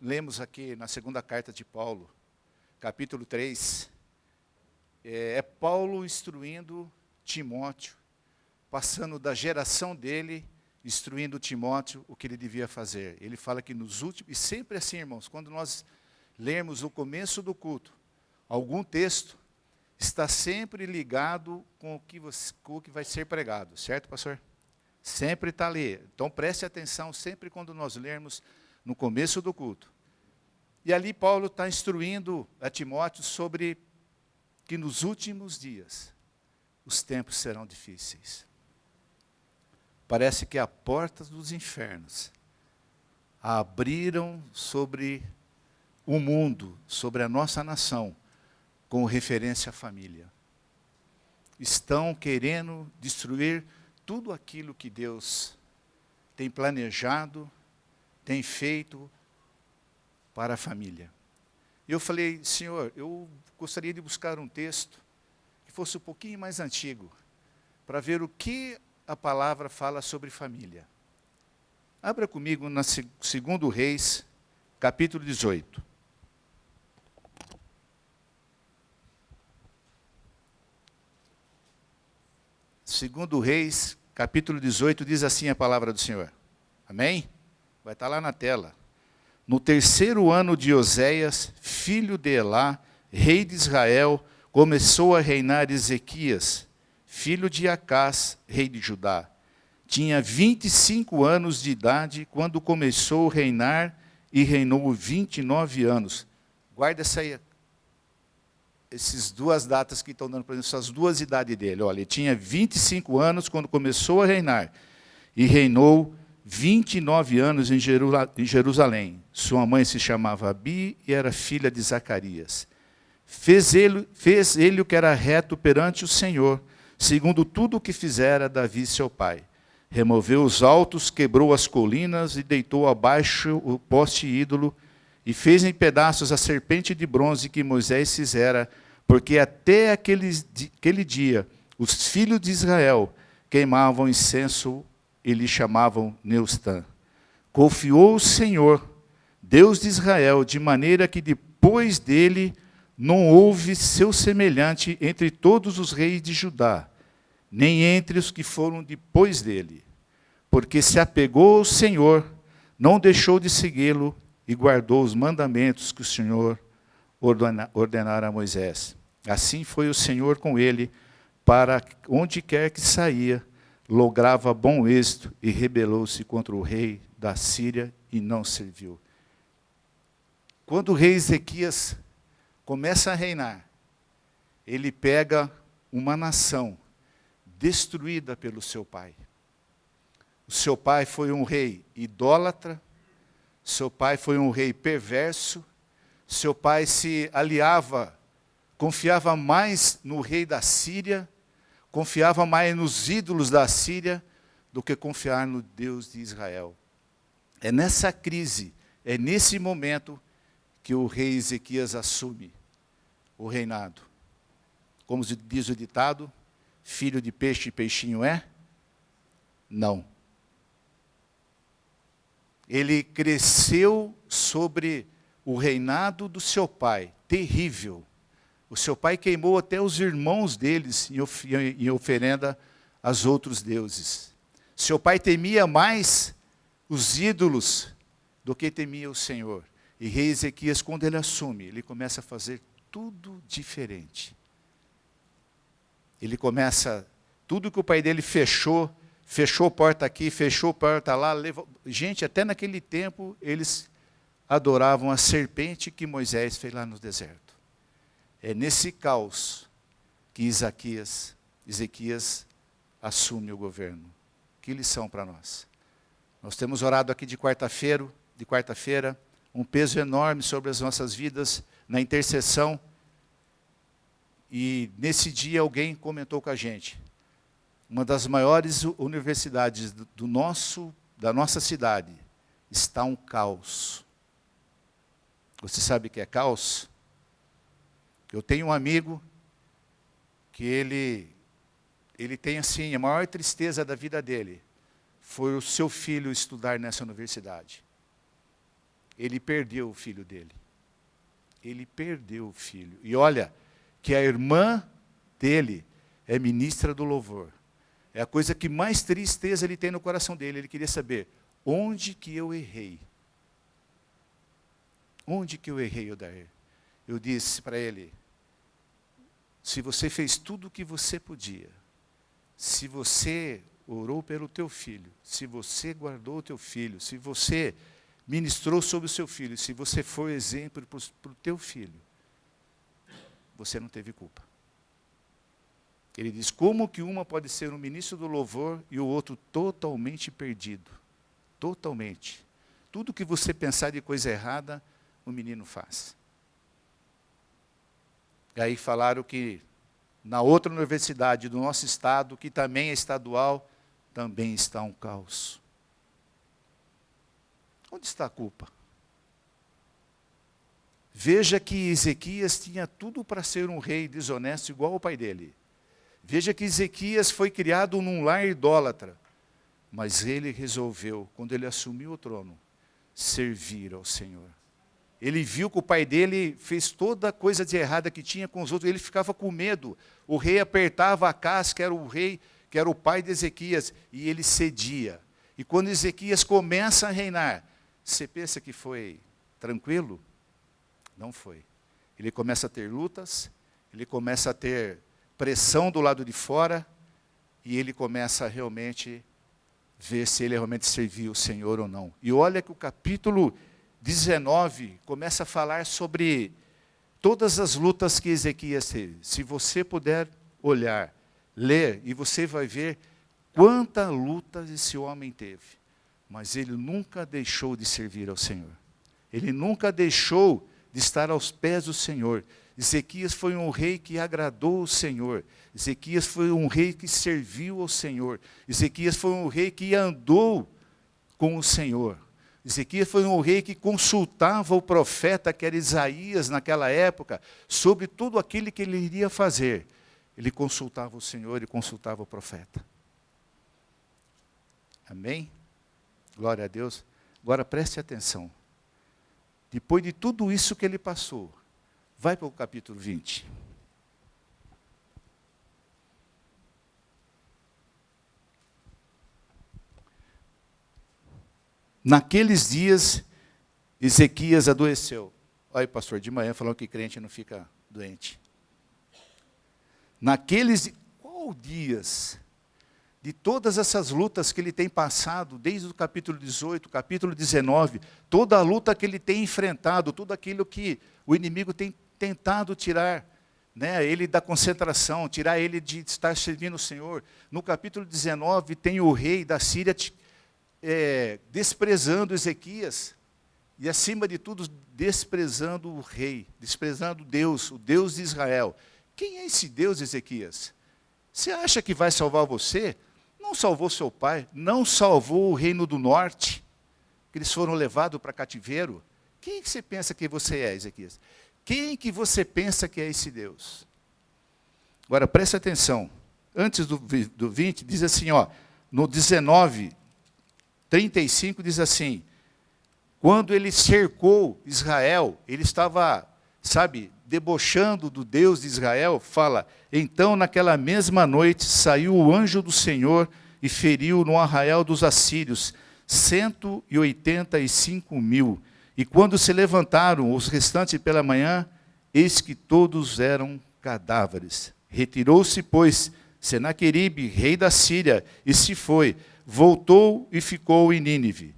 lemos aqui na segunda carta de Paulo, capítulo 3, é Paulo instruindo Timóteo, passando da geração dele, instruindo Timóteo o que ele devia fazer. Ele fala que nos últimos, e sempre assim, irmãos, quando nós lermos o começo do culto, algum texto está sempre ligado com o que vai ser pregado, certo, pastor? Sempre está ali. Então preste atenção sempre quando nós lermos no começo do culto. E ali Paulo está instruindo a Timóteo sobre que nos últimos dias os tempos serão difíceis. Parece que as portas dos infernos abriram sobre o mundo, sobre a nossa nação, com referência à família. Estão querendo destruir tudo aquilo que Deus tem planejado, tem feito para a família. E eu falei, Senhor, eu gostaria de buscar um texto que fosse um pouquinho mais antigo, para ver o que a palavra fala sobre família. Abra comigo na 2 Reis, capítulo 18. Segundo Reis, capítulo 18, diz assim a palavra do Senhor. Amém? Vai estar lá na tela. No 3º ano de Oséias, filho de Elá, rei de Israel, começou a reinar Ezequias, filho de Acás, rei de Judá. Tinha 25 anos de idade quando começou a reinar e reinou 29 anos. Guarda essas duas datas que estão dando para nós, essas duas idades dele. Olha, ele tinha 25 anos quando começou a reinar e reinou 29 anos em Jerusalém. Sua mãe se chamava Abi e era filha de Zacarias. Fez ele o que era reto perante o Senhor, segundo tudo o que fizera Davi seu pai. Removeu os altos, quebrou as colinas e deitou abaixo o poste ídolo e fez em pedaços a serpente de bronze que Moisés fizera, porque até aquele dia os filhos de Israel queimavam incenso e lhe chamavam Neustã. Confiou o Senhor, Deus de Israel, de maneira que depois dele não houve seu semelhante entre todos os reis de Judá, nem entre os que foram depois dele, porque se apegou ao Senhor, não deixou de segui-lo e guardou os mandamentos que o Senhor ordenara a Moisés. Assim foi o Senhor com ele, para onde quer que saía, lograva bom êxito e rebelou-se contra o rei da Síria e não serviu. Quando o rei Ezequias começa a reinar, ele pega uma nação destruída pelo seu pai. O seu pai foi um rei idólatra, seu pai foi um rei perverso, seu pai se aliava, confiava mais no rei da Síria, confiava mais nos ídolos da Síria do que confiar no Deus de Israel. É nessa crise, é nesse momento que o rei Ezequias assume o reinado. Como diz o ditado, filho de peixe, peixinho é? Não. Ele cresceu sobre o reinado do seu pai, terrível. O seu pai queimou até os irmãos deles em oferenda aos outros deuses. Seu pai temia mais os ídolos do que temia o Senhor. E rei Ezequias, quando ele assume, ele começa a fazer tudo diferente. Ele começa, tudo que o pai dele fechou porta aqui, fechou porta lá. Gente, até naquele tempo, eles adoravam a serpente que Moisés fez lá no deserto. É nesse caos que Ezequias assume o governo. Que lição para nós. Nós temos orado aqui de quarta-feira, um peso enorme sobre as nossas vidas, na intercessão. E nesse dia alguém comentou com a gente, uma das maiores universidades da nossa cidade está um caos. Você sabe o que é caos? Eu tenho um amigo que ele tem assim, a maior tristeza da vida dele foi o seu filho estudar nessa universidade. ele perdeu o filho dele. Ele perdeu o filho. E olha, que a irmã dele é ministra do louvor. É a coisa que mais tristeza ele tem no coração dele. Ele queria saber, onde que eu errei? Onde que eu errei, Odair? Eu disse para ele, se você fez tudo o que você podia, se você orou pelo teu filho, se você guardou o teu filho, se você ministrou sobre o seu filho, se você foi exemplo para o teu filho, você não teve culpa. Ele diz, como que uma pode ser um ministro do louvor e o outro totalmente perdido? Totalmente. Tudo que você pensar de coisa errada, o menino faz. E aí falaram que na outra universidade do nosso estado, que também é estadual, também está um caos. Onde está a culpa? Veja que Ezequias tinha tudo para ser um rei desonesto igual ao pai dele. Veja que Ezequias foi criado num lar idólatra, mas ele resolveu, quando ele assumiu o trono, servir ao Senhor. Ele viu que o pai dele fez toda a coisa de errada que tinha com os outros, ele ficava com medo. O rei apertava Acás, que era o rei, que era o pai de Ezequias, e ele cedia. E quando Ezequias começa a reinar, você pensa que foi tranquilo? Não foi. Ele começa a ter lutas, ele começa a ter pressão do lado de fora, e ele começa a realmente ver se ele realmente serviu o Senhor ou não. E olha que o capítulo 19 começa a falar sobre todas as lutas que Ezequias teve. Se você puder olhar, ler, e você vai ver quanta luta esse homem teve. Mas ele nunca deixou de servir ao Senhor. Ele nunca deixou de estar aos pés do Senhor. Ezequias foi um rei que agradou o Senhor. Ezequias foi um rei que serviu ao Senhor. Ezequias foi um rei que andou com o Senhor. Ezequias foi um rei que consultava o profeta, que era Isaías naquela época, sobre tudo aquilo que ele iria fazer. Ele consultava o Senhor e consultava o profeta. Amém? Glória a Deus. Agora preste atenção. Depois de tudo isso que ele passou, vai para o capítulo 20. Naqueles dias, Ezequias adoeceu. Olha, pastor, de manhã falando que crente não fica doente. Qual dias? De todas essas lutas que ele tem passado, desde o capítulo 18, capítulo 19, toda a luta que ele tem enfrentado, tudo aquilo que o inimigo tem tentado tirar, né, ele da concentração, tirar ele de estar servindo o Senhor. No capítulo 19 tem o rei da Síria desprezando Ezequias, e acima de tudo desprezando o rei, desprezando Deus, o Deus de Israel. Quem é esse Deus, Ezequias? Você acha que vai salvar você? Não salvou seu pai, não salvou o reino do norte, que eles foram levados para cativeiro. Quem que você pensa que você é, Ezequias? Quem que você pensa que é esse Deus? Agora, preste atenção. Antes do 20, diz assim, ó, no 19, 35, diz assim, quando ele cercou Israel, ele estava, debochando do Deus de Israel, fala, então naquela mesma noite saiu o anjo do Senhor e feriu no arraial dos assírios 185.000. E quando se levantaram os restantes pela manhã, eis que todos eram cadáveres. Retirou-se, pois, Senaqueribe, rei da Síria, e se foi, voltou e ficou em Nínive.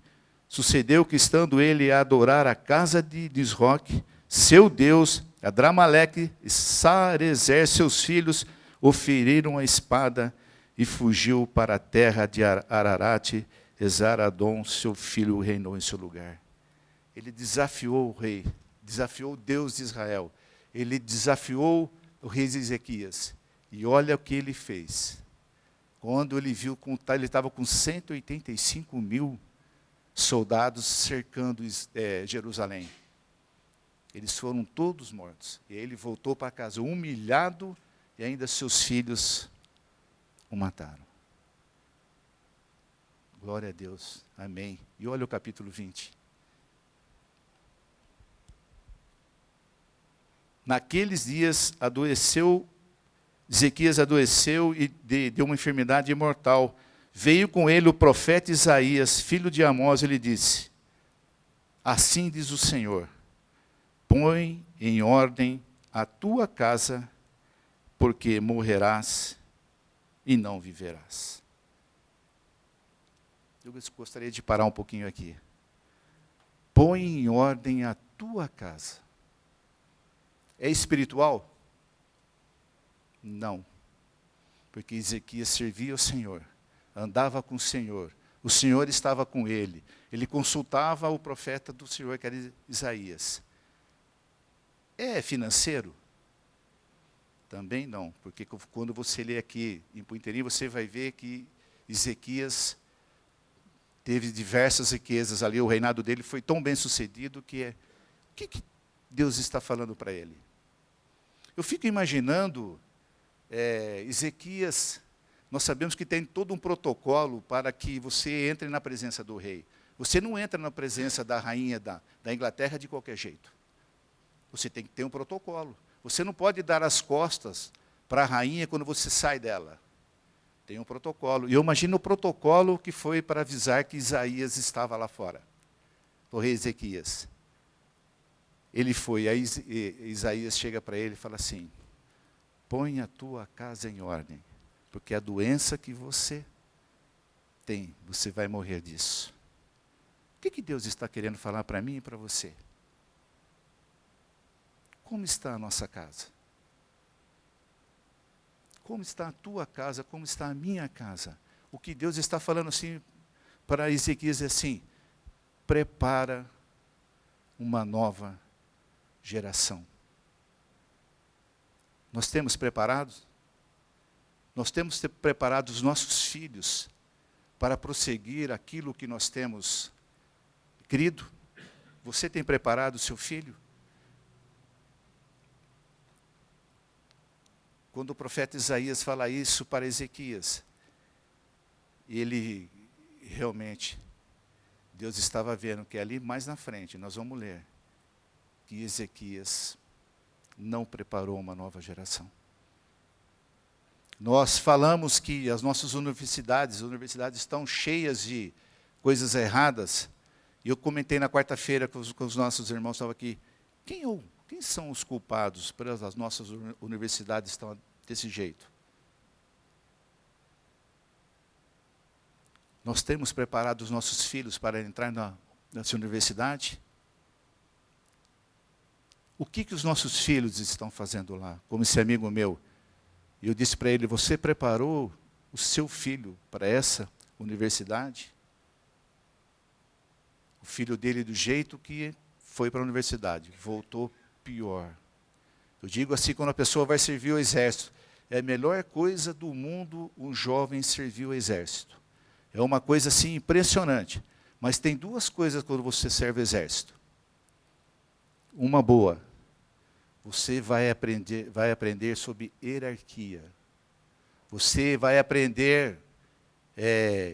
Sucedeu que, estando ele a adorar a casa de Nisroque, seu Deus, Adramaleque e Sarezer, seus filhos, o feriram a espada e fugiu para a terra de Ararate. Esaradom, seu filho, reinou em seu lugar. Ele desafiou o rei, desafiou o Deus de Israel. Ele desafiou o rei Ezequias. E olha o que ele fez. Quando ele viu, ele estava com 185.000 soldados cercando Jerusalém. Eles foram todos mortos. E ele voltou para casa humilhado e ainda seus filhos o mataram. Glória a Deus. Amém. E olha o capítulo 20. Naqueles dias Ezequias adoeceu e deu uma enfermidade mortal. Veio com ele o profeta Isaías, filho de Amós, e lhe disse: assim diz o Senhor, põe em ordem a tua casa, porque morrerás e não viverás. Eu gostaria de parar um pouquinho aqui. Põe em ordem a tua casa. É espiritual? Não. Porque Ezequias servia ao Senhor, andava com o Senhor estava com ele consultava o profeta do Senhor, que era Isaías. É financeiro? Também não, porque quando você lê aqui em Punterim, você vai ver que Ezequias teve diversas riquezas ali, o reinado dele foi tão bem sucedido que o que Deus está falando para ele? Eu fico imaginando Ezequias, nós sabemos que tem todo um protocolo para que você entre na presença do rei. Você não entra na presença da rainha da Inglaterra de qualquer jeito. Você tem que ter um protocolo. Você não pode dar as costas para a rainha quando você sai dela. Tem um protocolo. E eu imagino o protocolo que foi para avisar que Isaías estava lá fora. O rei Ezequias. Ele foi, aí Isaías chega para ele e fala assim: põe a tua casa em ordem, porque a doença que você tem, você vai morrer disso. O que Deus está querendo falar para mim e para você? Como está a nossa casa? Como está a tua casa? Como está a minha casa? O que Deus está falando assim para Ezequias é assim: prepara uma nova geração. Nós temos preparados? Nós temos preparado os nossos filhos para prosseguir aquilo que nós temos crido? Você tem preparado o seu filho? Quando o profeta Isaías fala isso para Ezequias, ele realmente, Deus estava vendo que ali mais na frente, nós vamos ler, que Ezequias não preparou uma nova geração. Nós falamos que as nossas universidades estão cheias de coisas erradas. E eu comentei na quarta-feira com os nossos irmãos que estavam aqui. Quem são os culpados para as nossas universidades estão desse jeito? Nós temos preparado os nossos filhos para entrar nessa universidade? O que os nossos filhos estão fazendo lá? Como esse amigo meu. E eu disse para ele: você preparou o seu filho para essa universidade? O filho dele, do jeito que foi para a universidade, voltou pior. Eu digo assim, quando a pessoa vai servir o exército, é a melhor coisa do mundo um jovem servir o exército. É uma coisa assim impressionante. Mas tem duas coisas quando você serve o exército. Uma boa: você vai aprender sobre hierarquia. Você vai aprender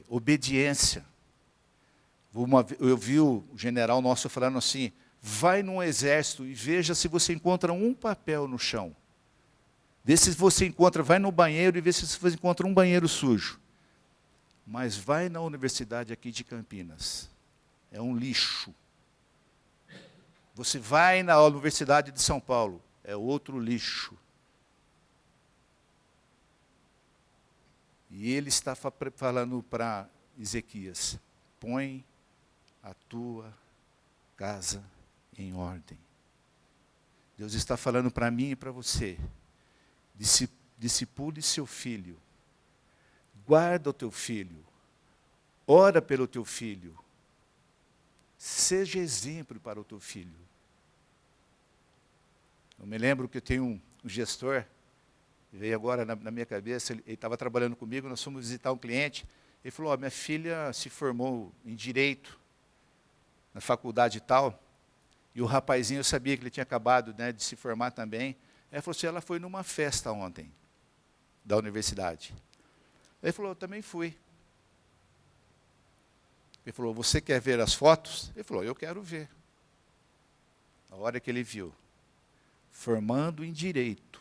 obediência. Eu vi o general nosso falando assim: vai num exército e veja se você encontra um papel no chão. Vê se você encontra, vai no banheiro e vê se você encontra um banheiro sujo. Mas vai na universidade aqui de Campinas. É um lixo. Você vai na Universidade de São Paulo, é outro lixo. E ele está falando para Ezequias: põe a tua casa em ordem. Deus está falando para mim e para você: discipule seu filho, guarda o teu filho, ora pelo teu filho, seja exemplo para o teu filho. Eu me lembro que eu tenho um gestor, veio agora na minha cabeça, ele estava trabalhando comigo, nós fomos visitar um cliente, ele falou: minha filha se formou em Direito, na faculdade e tal, e o rapazinho, eu sabia que ele tinha acabado de se formar também. Ele falou assim: ela foi numa festa ontem, da universidade. Ele falou: eu também fui. Ele falou: você quer ver as fotos? Ele falou: eu quero ver. A hora que ele viu, formando em direito.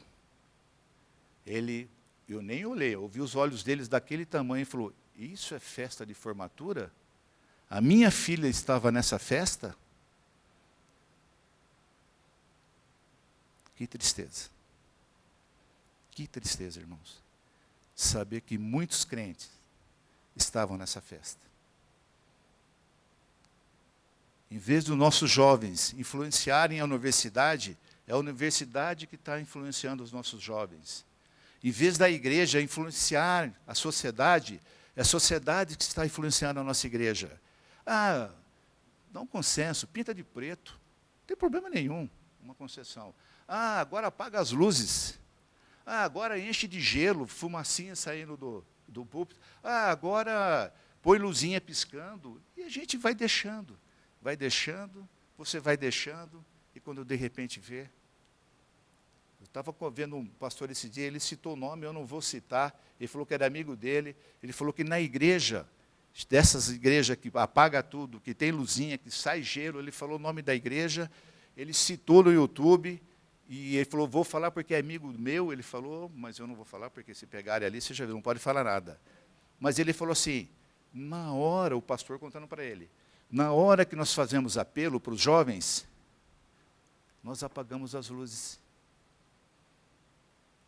Eu nem olhei, eu vi os olhos deles daquele tamanho e falou, isso é festa de formatura? A minha filha estava nessa festa? Que tristeza. Que tristeza, irmãos. Saber que muitos crentes estavam nessa festa. Em vez dos nossos jovens influenciarem a universidade, é a universidade que está influenciando os nossos jovens. Em vez da igreja influenciar a sociedade, é a sociedade que está influenciando a nossa igreja. Ah, dá um consenso, pinta de preto. Não tem problema nenhum, uma concessão. Ah, agora apaga as luzes. Ah, agora enche de gelo, fumacinha saindo do púlpito. Ah, agora põe luzinha piscando. E a gente vai deixando, você vai deixando, e quando de repente vê. Eu estava vendo um pastor esse dia, ele citou o nome, eu não vou citar, ele falou que era amigo dele, ele falou que na igreja, dessas igrejas que apaga tudo, que tem luzinha, que sai gelo, ele falou o nome da igreja, ele citou no YouTube, e ele falou, vou falar porque é amigo meu, ele falou, mas eu não vou falar, porque se pegarem ali, você já viu, não pode falar nada. Mas ele falou assim, na hora, o pastor contando para ele, na hora que nós fazemos apelo para os jovens, nós apagamos as luzes.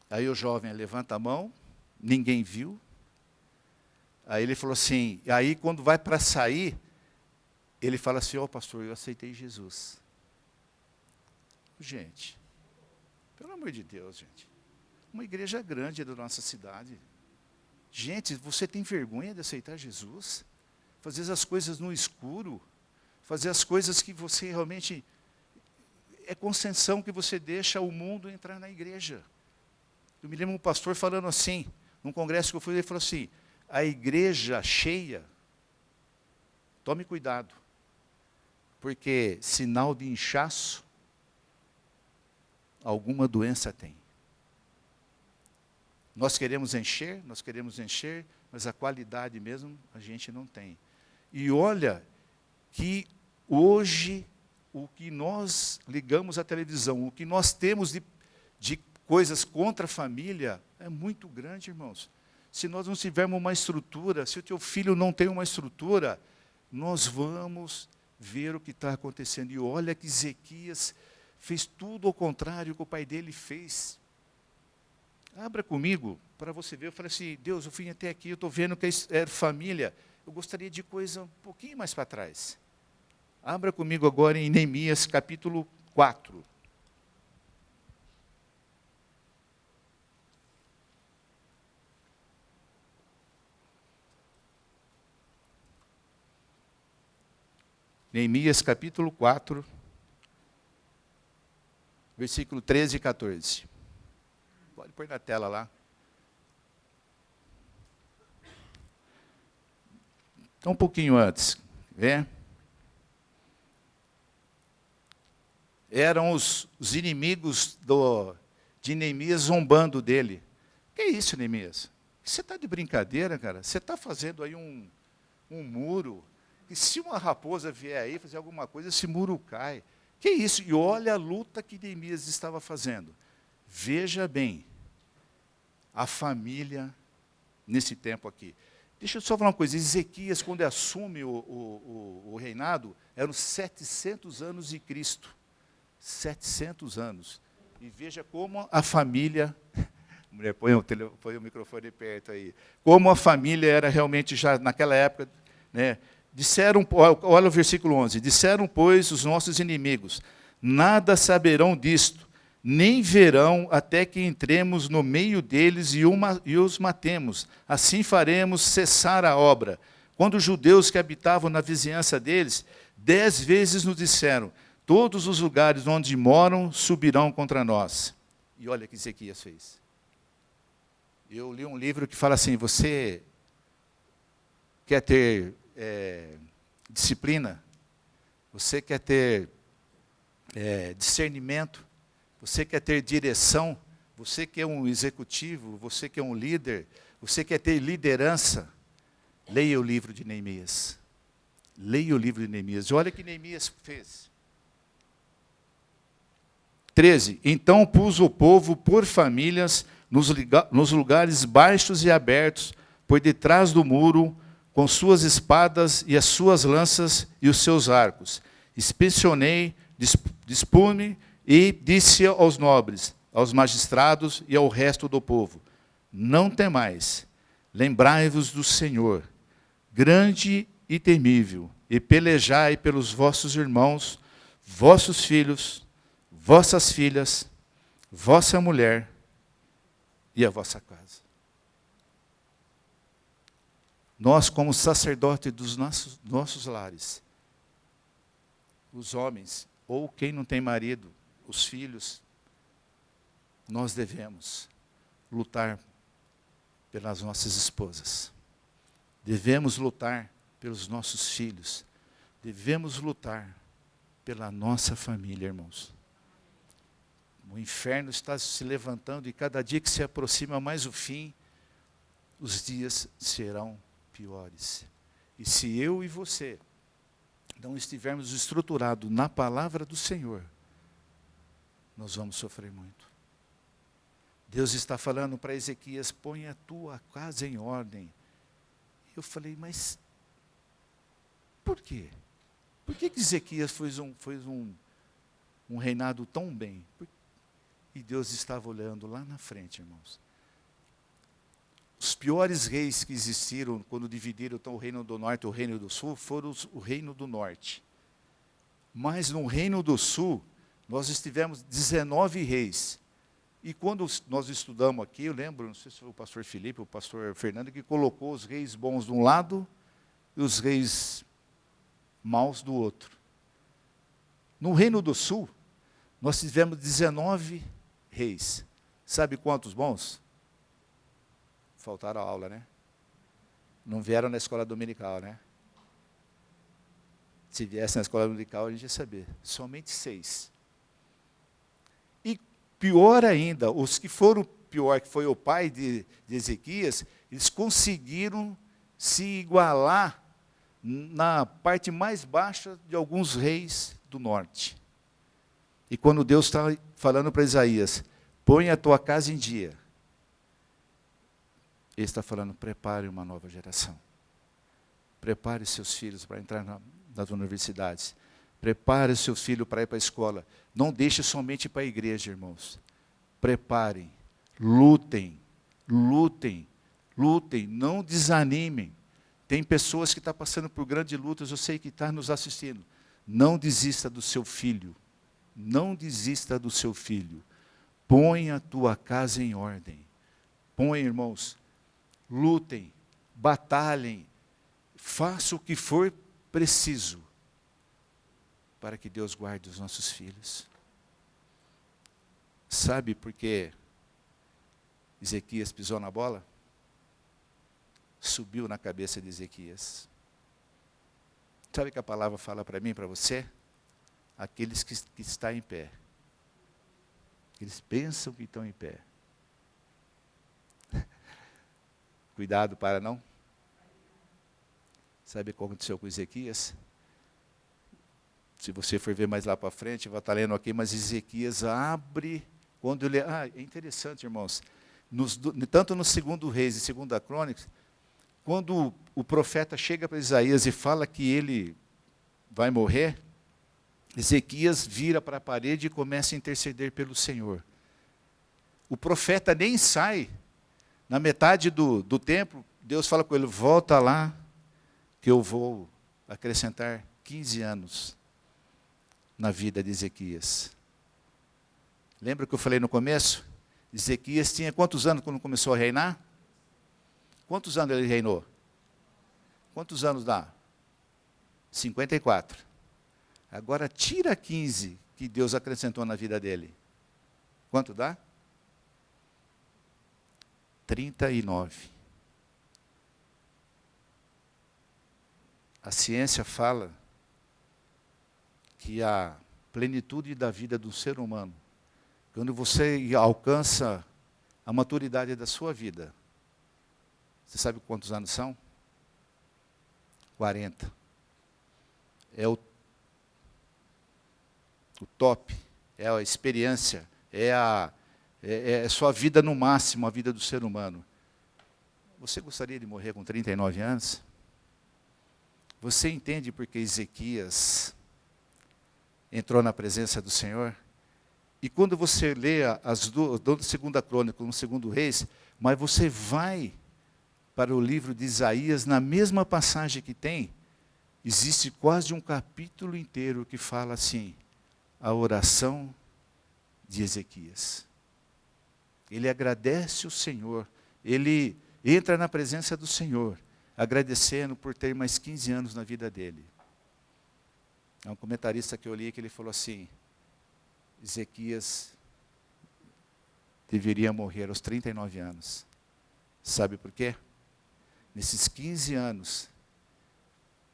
Aí o jovem levanta a mão, ninguém viu. Aí ele falou assim, aí quando vai para sair, ele fala assim, ó pastor, eu aceitei Jesus. Gente, pelo amor de Deus, gente. Uma igreja grande da nossa cidade. Gente, você tem vergonha de aceitar Jesus? Fazer as coisas no escuro? Fazer as coisas que você realmente... É concessão que você deixa o mundo entrar na igreja. Eu me lembro um pastor falando assim, num congresso que eu fui, ele falou assim, a igreja cheia, tome cuidado, porque sinal de inchaço, alguma doença tem. Nós queremos encher, mas a qualidade mesmo a gente não tem. E olha que hoje, o que nós ligamos à televisão, o que nós temos de coisas contra a família, é muito grande, irmãos. Se nós não tivermos uma estrutura, se o teu filho não tem uma estrutura, nós vamos ver o que está acontecendo. E olha que Ezequias fez tudo ao contrário que o pai dele fez. Abra comigo, para você ver. Eu falei assim, Deus, eu vim até aqui, eu estou vendo que é família. Eu gostaria de coisa um pouquinho mais para trás. Abra comigo agora em Neemias, capítulo 4. Neemias, capítulo 4, versículo 13 e 14. Pode pôr na tela lá. Então, um pouquinho antes, vê? Eram os inimigos de Neemias zombando dele. Que é isso, Neemias? Você está de brincadeira, cara? Você está fazendo aí um muro... E se uma raposa vier aí fazer alguma coisa, esse muro cai. Que isso? E olha a luta que Neemias estava fazendo. Veja bem, a família nesse tempo aqui. Deixa eu só falar uma coisa. Ezequias, quando assume o reinado, eram 700 anos de Cristo. 700 anos. E veja como a família... Mulher, põe o microfone perto aí. Como a família era realmente já naquela época... né? Disseram, olha o versículo 11, disseram, pois, os nossos inimigos, nada saberão disto, nem verão até que entremos no meio deles e os matemos. Assim faremos cessar a obra. Quando os judeus que habitavam na vizinhança deles, 10 vezes nos disseram, todos os lugares onde moram subirão contra nós. E olha o que Ezequias fez. Eu li um livro que fala assim, você quer ter... disciplina, você quer ter discernimento, você quer ter direção, você que é um executivo, você que é um líder, você quer ter liderança, leia o livro de Neemias. Leia o livro de Neemias. Olha o que Neemias fez. 13. Então pus o povo por famílias nos lugares baixos e abertos, por detrás do muro, com suas espadas e as suas lanças e os seus arcos. Inspecionei, dispune e disse aos nobres, aos magistrados e ao resto do povo: não temais, lembrai-vos do Senhor, grande e temível, e pelejai pelos vossos irmãos, vossos filhos, vossas filhas, vossa mulher e a vossa casa. Nós, como sacerdote dos nossos lares, os homens, ou quem não tem marido, os filhos, nós devemos lutar pelas nossas esposas. Devemos lutar pelos nossos filhos. Devemos lutar pela nossa família, irmãos. O inferno está se levantando e cada dia que se aproxima mais o fim, os dias serão piores. E se eu e você não estivermos estruturados na palavra do Senhor, nós vamos sofrer muito. Deus está falando para Ezequias: põe a tua casa em ordem. Eu falei: mas por quê? Por que Ezequias fez um reinado tão bem? E Deus estava olhando lá na frente, irmãos. Os piores reis que existiram, quando dividiram então, o reino do norte e o reino do sul, foram o reino do norte. Mas no reino do sul, nós tivemos 19 reis. E quando nós estudamos aqui, eu lembro, não sei se foi o pastor Felipe, o pastor Fernando, que colocou os reis bons de um lado e os reis maus do outro. No reino do sul, nós tivemos 19 reis. Sabe quantos bons? Faltaram a aula, né? Não vieram na escola dominical, né? Se viesse na escola dominical, a gente ia saber. Somente 6. E pior ainda, os que foram pior, que foi o pai de Ezequias, eles conseguiram se igualar na parte mais baixa de alguns reis do norte. E quando Deus está falando para Isaías: põe a tua casa em dia, Ele está falando: prepare uma nova geração. Prepare seus filhos para entrar nas universidades. Prepare seu filho para ir para a escola. Não deixe somente para a igreja, irmãos. Preparem, lutem, lutem, lutem, não desanimem. Tem pessoas que estão passando por grandes lutas, eu sei que está nos assistindo. Não desista do seu filho. Não desista do seu filho. Põe a tua casa em ordem. Põe, irmãos, lutem, batalhem, faça o que for preciso para que Deus guarde os nossos filhos. Sabe por que Ezequias pisou na bola? Subiu na cabeça de Ezequias. Sabe o que a palavra fala para mim e para você? Aqueles que estão em pé. Eles pensam que estão em pé. Cuidado para não. Sabe o que aconteceu com Ezequias? Se você for ver mais lá para frente, vai estar lendo aqui, mas Ezequias abre, quando ele... é interessante, irmãos, tanto no 2 Reis e 2 Crônicas, quando o profeta chega para Isaías e fala que ele vai morrer, Ezequias vira para a parede e começa a interceder pelo Senhor. O profeta nem sai. Na metade do templo, Deus fala com ele: volta lá, que eu vou acrescentar 15 anos na vida de Ezequias. Lembra que eu falei no começo? Ezequias tinha quantos anos quando começou a reinar? Quantos anos ele reinou? Quantos anos dá? 54. Agora tira 15 que Deus acrescentou na vida dele. Quanto dá? 39. A ciência fala que a plenitude da vida do ser humano, quando você alcança a maturidade da sua vida, você sabe quantos anos são? 40. É o top é a experiência, é a sua vida no máximo, a vida do ser humano. Você gostaria de morrer com 39 anos? Você entende porque Ezequias entrou na presença do Senhor? E quando você lê as duas, tanto segunda crônica como segundo reis, mas você vai para o livro de Isaías, na mesma passagem que tem, existe quase um capítulo inteiro que fala assim, a oração de Ezequias. Ele agradece o Senhor, ele entra na presença do Senhor, agradecendo por ter mais 15 anos na vida dele. Há um comentarista que eu li que ele falou assim, Ezequias deveria morrer aos 39 anos. Sabe por quê? Nesses 15 anos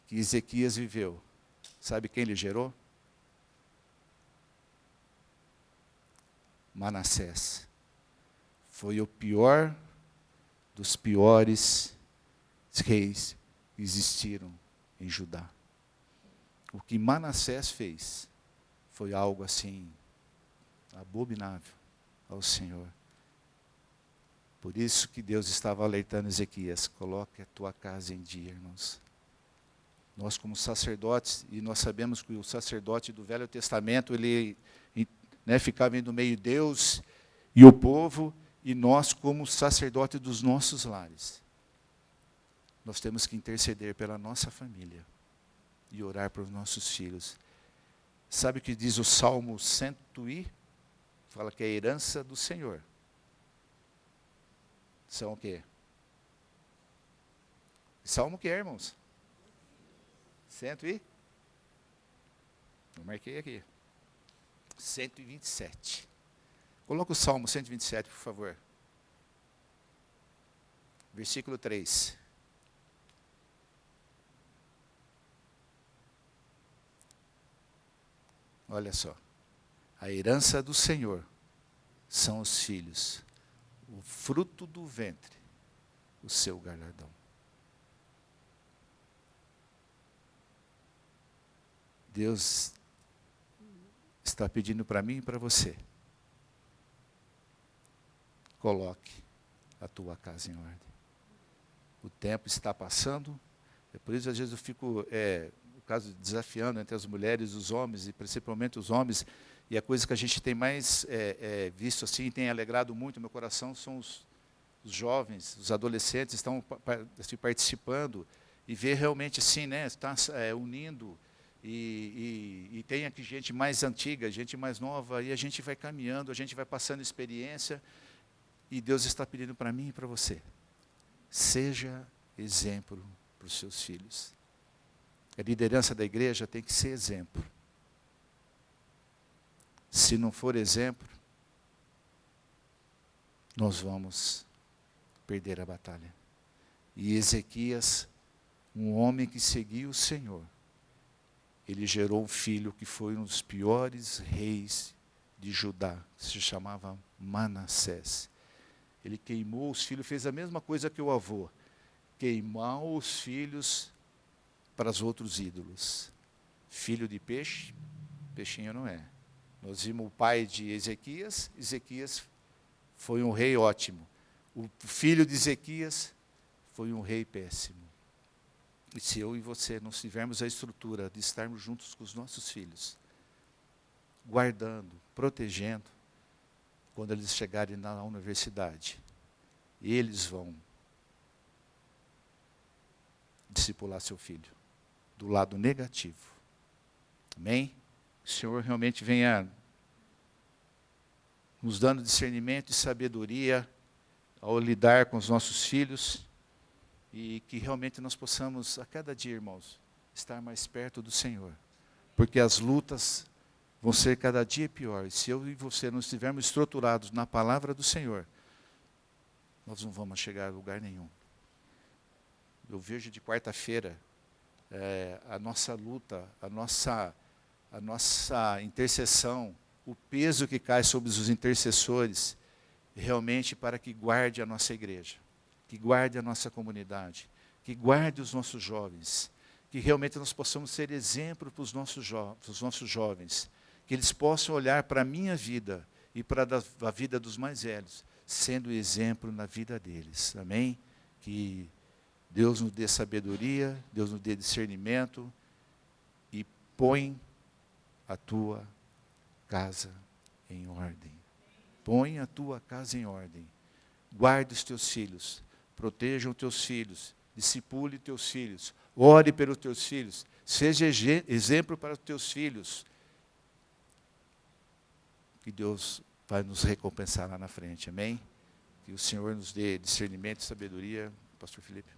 que Ezequias viveu, sabe quem ele gerou? Manassés. Foi o pior dos piores reis que existiram em Judá. O que Manassés fez foi algo assim, abominável ao Senhor. Por isso que Deus estava alertando Ezequias, coloque a tua casa em dia, irmãos. Nós como sacerdotes, e nós sabemos que o sacerdote do Velho Testamento, ele ficava no meio de Deus e o povo, e nós como sacerdote dos nossos lares. Nós temos que interceder pela nossa família e orar para os nossos filhos. Sabe o que diz o Salmo 100 e? Fala que é a herança do Senhor. São o quê? Salmo o que, irmãos? 100 e? Eu marquei aqui. 127. Coloca o Salmo 127, por favor. Versículo 3. Olha só. A herança do Senhor são os filhos, o fruto do ventre, o seu galardão. Deus está pedindo para mim e para você. Coloque a tua casa em ordem. O tempo está passando, é por isso às vezes eu fico, no caso, desafiando entre as mulheres e os homens, e principalmente os homens, e a coisa que a gente tem mais visto assim, tem alegrado muito o meu coração, são os jovens, os adolescentes estão participando, e ver realmente assim, está unindo, e tem aqui gente mais antiga, gente mais nova, e a gente vai caminhando, a gente vai passando experiência, e Deus está pedindo para mim e para você, seja exemplo para os seus filhos. A liderança da igreja tem que ser exemplo. Se não for exemplo, nós vamos perder a batalha. E Ezequias, um homem que seguia o Senhor, ele gerou um filho que foi um dos piores reis de Judá, que se chamava Manassés. Ele queimou os filhos, fez a mesma coisa que o avô, queimou os filhos para os outros ídolos. Filho de peixe, peixinho não é. Nós vimos o pai de Ezequias, Ezequias foi um rei ótimo. O filho de Ezequias foi um rei péssimo. E se eu e você não tivermos a estrutura de estarmos juntos com os nossos filhos, guardando, protegendo, quando eles chegarem na universidade, eles vão discipular seu filho do lado negativo. Amém? Que o Senhor realmente venha nos dando discernimento e sabedoria ao lidar com os nossos filhos, e que realmente nós possamos, a cada dia, irmãos, estar mais perto do Senhor, porque as lutas vão ser cada dia piores. Se eu e você não estivermos estruturados na palavra do Senhor, nós não vamos chegar a lugar nenhum. Eu vejo de quarta-feira a nossa luta, a nossa intercessão, o peso que cai sobre os intercessores, realmente para que guarde a nossa igreja, que guarde a nossa comunidade, que guarde os nossos jovens, que realmente nós possamos ser exemplo para os nossos jovens, que eles possam olhar para a minha vida e para a vida dos mais velhos, sendo exemplo na vida deles. Amém? Que Deus nos dê sabedoria, Deus nos dê discernimento e põe a tua casa em ordem. Põe a tua casa em ordem. Guarde os teus filhos, proteja os teus filhos, discipule teus filhos, ore pelos teus filhos, seja exemplo para os teus filhos. Que Deus vai nos recompensar lá na frente, amém? Que o Senhor nos dê discernimento e sabedoria, pastor Felipe.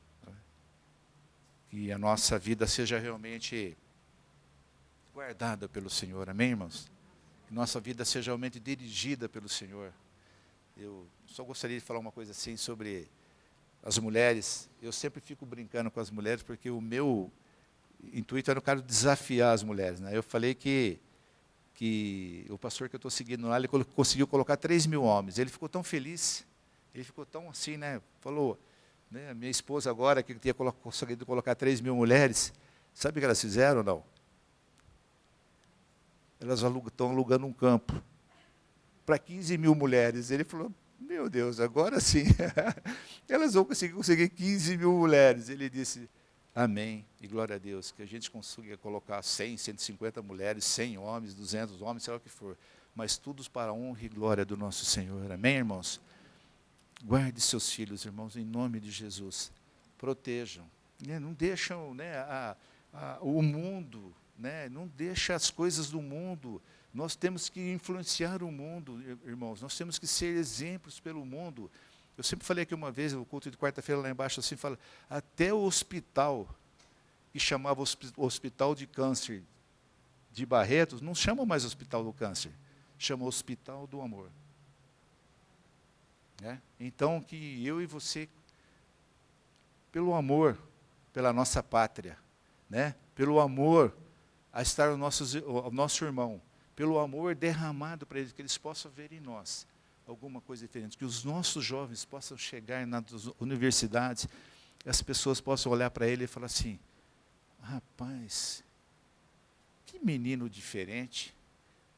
Que a nossa vida seja realmente guardada pelo Senhor, amém, irmãos? Que nossa vida seja realmente dirigida pelo Senhor. Eu só gostaria de falar uma coisa assim sobre as mulheres. Eu sempre fico brincando com as mulheres, porque o meu intuito era, no caso, desafiar as mulheres, né? Eu falei que o pastor que eu estou seguindo lá, ele conseguiu colocar 3.000 homens. Ele ficou tão feliz, ele ficou tão assim, né? Falou, né, a minha esposa agora, que tinha conseguido colocar 3.000 mulheres, sabe o que elas fizeram ou não? Elas estão alugando um campo para 15.000 mulheres. Ele falou, meu Deus, agora sim, elas vão conseguir 15.000 mulheres. Ele disse, amém, e glória a Deus, que a gente consiga colocar 100, 150 mulheres, 100 homens, 200 homens, sei lá o que for, mas todos para a honra e glória do nosso Senhor. Amém, irmãos? Guarde seus filhos, irmãos, em nome de Jesus. Protejam. Né? Não deixam, né, o mundo, né? Não deixa as coisas do mundo. Nós temos que influenciar o mundo, irmãos. Nós temos que ser exemplos pelo mundo. Eu sempre falei aqui uma vez, no culto de quarta-feira lá embaixo, assim, fala, até o hospital, que chamava Hospital de Câncer de Barretos, não chama mais Hospital do Câncer, chama Hospital do Amor. Né? Então, que eu e você, pelo amor, pela nossa pátria, né? Pelo amor a estar ao nosso irmão, pelo amor derramado para eles, que eles possam ver em nós alguma coisa diferente, que os nossos jovens possam chegar nas universidades, e as pessoas possam olhar para ele e falar assim, rapaz, que menino diferente,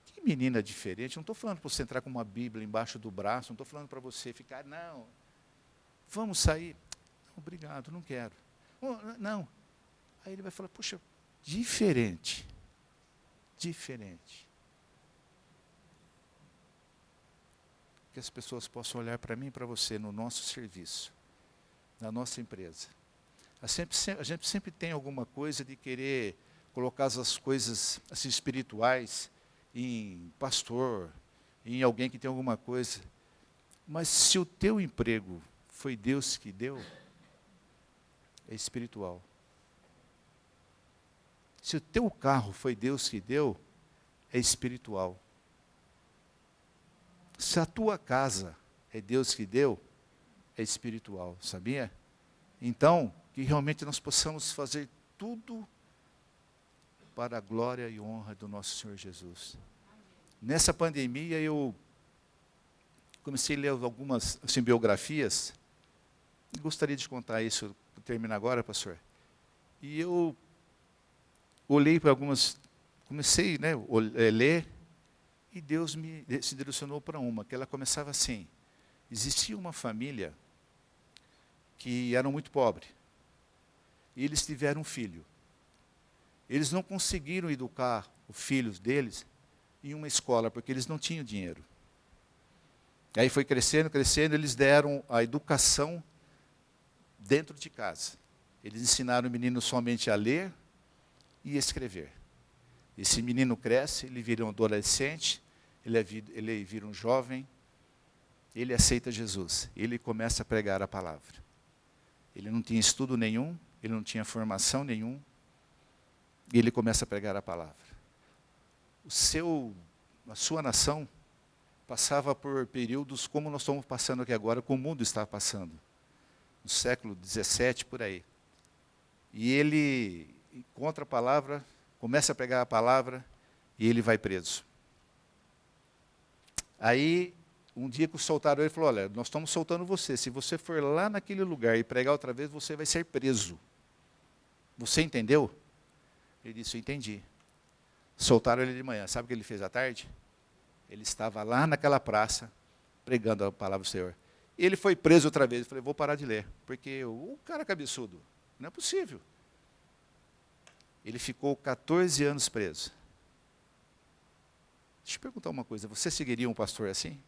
que menina diferente. Não estou falando para você entrar com uma Bíblia embaixo do braço, não estou falando para você ficar, não, vamos sair. Não, obrigado, não quero. Não. Aí ele vai falar, puxa, diferente. Que as pessoas possam olhar para mim e para você no nosso serviço, na nossa empresa. A gente sempre tem alguma coisa de querer colocar as coisas assim, espirituais em pastor, em alguém que tem alguma coisa. Mas se o teu emprego foi Deus que deu, é espiritual. Se o teu carro foi Deus que deu, é espiritual. Se a tua casa é Deus que deu, é espiritual, sabia? Então, que realmente nós possamos fazer tudo para a glória e honra do nosso Senhor Jesus. Nessa pandemia, eu comecei a ler algumas assim, biografias, e gostaria de contar isso, terminar agora, pastor. E eu olhei para algumas, comecei, né, a ler, e Deus se direcionou para uma, que ela começava assim, existia uma família que era muito pobre, e eles tiveram um filho. Eles não conseguiram educar os filhos deles em uma escola, porque eles não tinham dinheiro. Aí foi crescendo, eles deram a educação dentro de casa. Eles ensinaram o menino somente a ler e escrever. Esse menino cresce, ele vira um adolescente, ele vira um jovem, ele aceita Jesus, ele começa a pregar a palavra. Ele não tinha estudo nenhum, ele não tinha formação nenhuma, e ele começa a pregar a palavra. A sua nação passava por períodos como nós estamos passando aqui agora, como o mundo está passando, no século 17, por aí. E ele encontra a palavra, começa a pregar a palavra, e ele vai preso. Aí, um dia que o soltaram, ele falou, olha, nós estamos soltando você, se você for lá naquele lugar e pregar outra vez, você vai ser preso. Você entendeu? Ele disse, eu entendi. Soltaram ele de manhã. Sabe o que ele fez à tarde? Ele estava lá naquela praça, pregando a palavra do Senhor. E ele foi preso outra vez. Eu falei, vou parar de ler, porque o cara é cabeçudo. Não é possível. Ele ficou 14 anos preso. Deixa eu perguntar uma coisa. Você seguiria um pastor assim?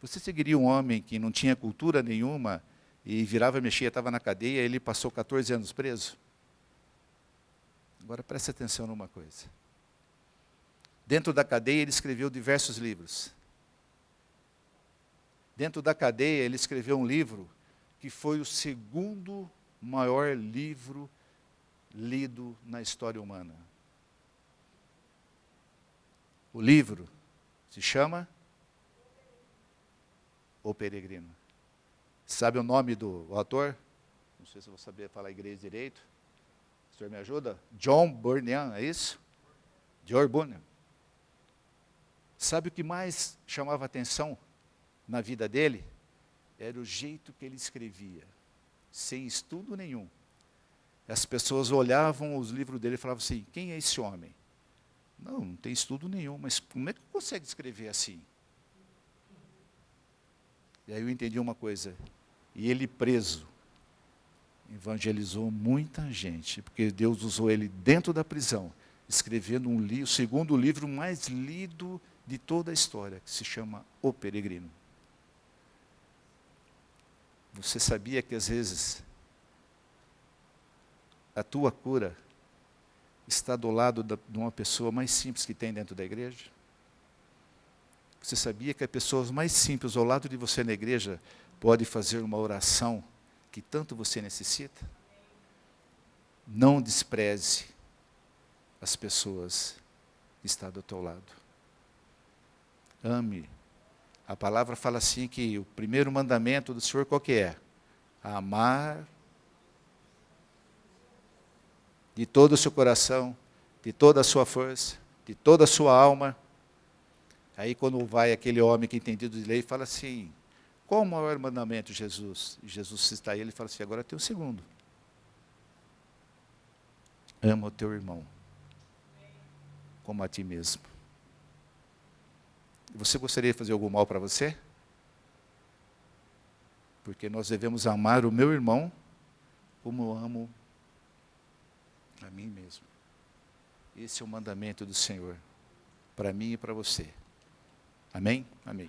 Você seguiria um homem que não tinha cultura nenhuma e virava, mexia, estava na cadeia e ele passou 14 anos preso? Agora preste atenção numa coisa. Dentro da cadeia ele escreveu diversos livros. Dentro da cadeia ele escreveu um livro que foi o segundo maior livro lido na história humana. O livro se chama O Peregrino. Sabe o nome do autor? Não sei se eu vou saber falar inglês direito. O senhor me ajuda? John Bunyan, é isso? George Bunyan. Sabe o que mais chamava atenção na vida dele? Era o jeito que ele escrevia, sem estudo nenhum. As pessoas olhavam os livros dele e falavam assim, quem é esse homem? Não tem estudo nenhum, mas como é que consegue escrever assim? E aí eu entendi uma coisa, e ele preso, evangelizou muita gente, porque Deus usou ele dentro da prisão, escrevendo o segundo livro mais lido de toda a história, que se chama O Peregrino. Você sabia que às vezes a tua cura está do lado de uma pessoa mais simples que tem dentro da igreja? Você sabia que as pessoas mais simples ao lado de você na igreja podem fazer uma oração que tanto você necessita? Não despreze as pessoas que estão do teu lado. Ame. A palavra fala assim que o primeiro mandamento do Senhor qual que é? Amar de todo o seu coração, de toda a sua força, de toda a sua alma. Aí quando vai aquele homem que é entendido de lei, fala assim, qual o maior mandamento, Jesus? E Jesus cita ele e fala assim, agora tem o segundo. Ama o teu irmão, como a ti mesmo. Você gostaria de fazer algum mal para você? Porque nós devemos amar o meu irmão como eu amo a mim mesmo. Esse é o mandamento do Senhor, para mim e para você. Amém? Amém.